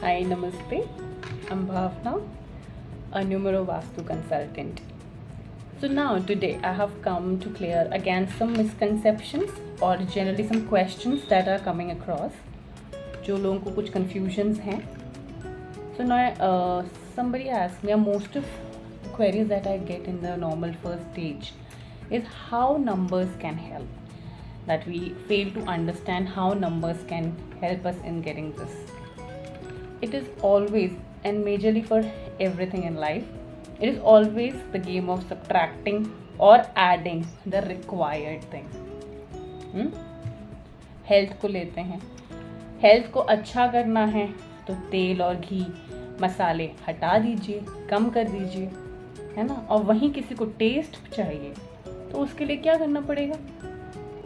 Hi, Namaste. I'm Bhavna, a Numero Vastu consultant. So now today I have come to clear again some misconceptions or generally some questions that are coming across. जो लोगों को कुछ confusions हैं. So now somebody asked me, most of the queries that I get in the normal first stage is how numbers can help. That we fail to understand how numbers can help us in getting this. It is always and majorly for everything in life, it is always the game of subtracting or adding the required thing. Health को लेते हैं, health को अच्छा करना है तो तेल और घी मसाले हटा दीजिए, कम कर दीजिए, है ना। और वहीं किसी को टेस्ट चाहिए तो उसके लिए क्या करना पड़ेगा,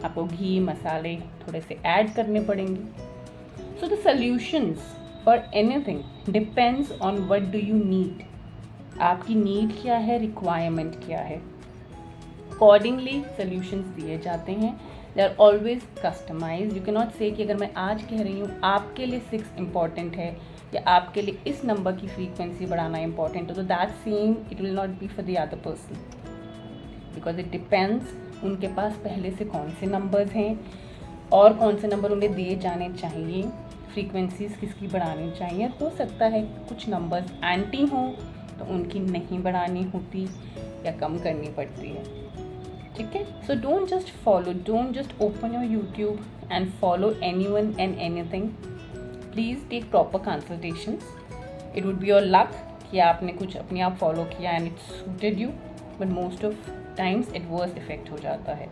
आपको घी मसाले थोड़े से ऐड करने पड़ेंगे। So the solutions for anything depends on what do you need. आपकी नीड क्या है, रिक्वायरमेंट क्या है, अकॉर्डिंगली सॉल्यूशंस दिए जाते हैं। They are always customise. You can not say कि अगर मैं आज कह रही हूँ आपके लिए 6 इम्पॉर्टेंट है या आपके लिए इस नंबर की फ्रीक्वेंसी बढ़ाना इम्पॉर्टेंट है, तो that same it will not be for the other person, because it depends उनके पास पहले से कौन से नंबर्स हैं और कौन से नंबर उन्हें दिए जाने चाहिए, फ्रीक्वेंसीज किसकी बढ़ानी चाहिए। हो सकता है कुछ नंबर्स एंटी हों तो उनकी नहीं बढ़ानी होती या कम करनी पड़ती है, ठीक है। So don't just follow, don't just open your YouTube and follow anyone and anything. Please take proper consultations. It would be your luck कि आपने कुछ अपने आप फॉलो किया and it suited you, but most of times it worse effect हो जाता है,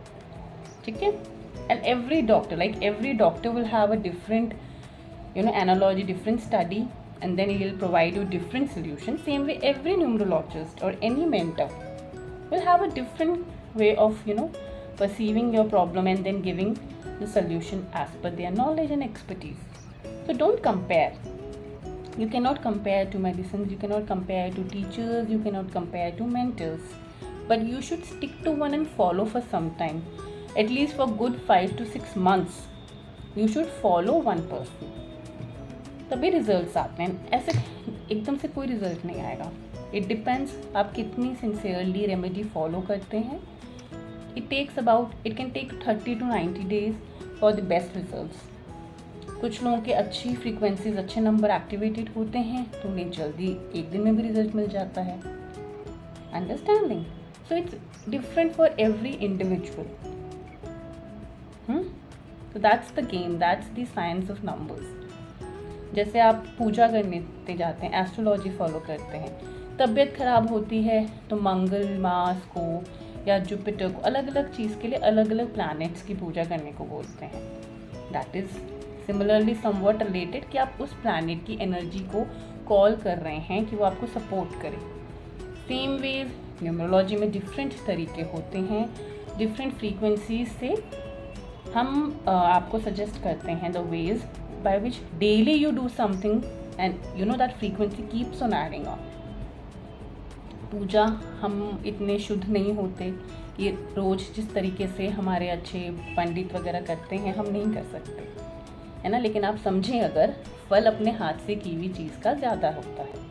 ठीक है। And every doctor will have a different analogy, different study, and then he will provide you different solutions. Same way every numerologist or any mentor will have a different way of perceiving your problem and then giving the solution as per their knowledge and expertise. So don't compare. You cannot compare to medicines, you cannot compare to teachers, you cannot compare to mentors. But you should stick to one and follow for some time, at least for good 5 to 6 months. You should follow one person. तभी results आते हैं, ऐसे एकदम से कोई result नहीं आएगा। It depends आप कितनी सिंसियरली रेमेडी फॉलो करते हैं। It can take 30 to 90 days for the best results. कुछ लोगों के अच्छी फ्रीक्वेंसीज, अच्छे नंबर एक्टिवेटेड होते हैं तो उन्हें जल्दी एक दिन में भी रिजल्ट मिल जाता है। Understanding? So it's different for every individual. So that's the game, that's the science of numbers. जैसे आप पूजा करने जाते हैं, एस्ट्रोलॉजी फॉलो करते हैं, तबीयत खराब होती है तो मंगल, मार्स को या जुपिटर को अलग अलग चीज़ के लिए अलग अलग प्लैनेट्स की पूजा करने को बोलते हैं। That is similarly somewhat related कि आप उस प्लैनेट की एनर्जी को कॉल कर रहे हैं कि वो आपको सपोर्ट करे। सेम वेज न्यूमरोलॉजी में डिफरेंट तरीके होते हैं, डिफरेंट फ्रीक्वेंसीज से हम आपको सजेस्ट करते हैं the ways by which daily you do something and that frequency keeps on adding up. पूजा हम इतने शुद्ध नहीं होते कि रोज़ जिस तरीके से हमारे अच्छे पंडित वगैरह करते हैं हम नहीं कर सकते, है ना। लेकिन आप समझें, अगर फल अपने हाथ से की हुई चीज़ का ज़्यादा होता है।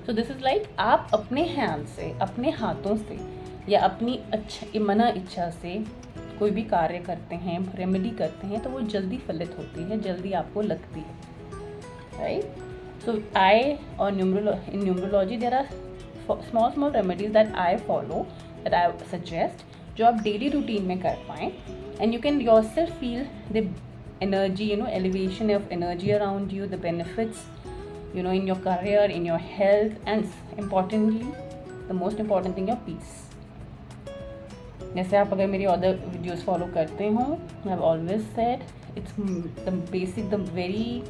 सो दिस इज़ लाइक आप अपने हैंड से, अपने हाथों से या अपनी मना इच्छा से कोई भी कार्य करते हैं, रेमेडी करते हैं तो वो जल्दी फलित होती है, जल्दी आपको लगती है, right. So in numerology there are small remedies that I follow, that I suggest, जो आप डेली रूटीन में कर पाएँ and you can yourself feel the energy, elevation of energy around you, the benefits in your career, in your health, and importantly, the most important thing, your peace. जैसे आप अगर मेरी other videos follow करते हो, I have always said it's the basic, the very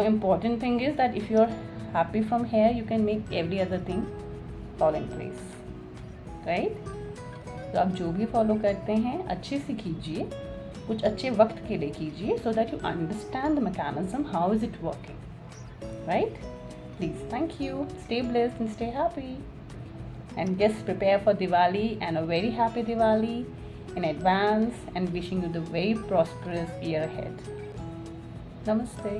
important thing is that if you are happy from here, you can make every other thing fall in place, right? तो आप जो भी follow करते हैं अच्छे से कीजिए, कुछ अच्छे वक्त के लिए कीजिए, so that you understand the mechanism, how is it working, right? Please, thank you, stay blessed and stay happy, and just prepare for Diwali, and a very happy Diwali in advance, and wishing you the very prosperous year ahead. Namaste.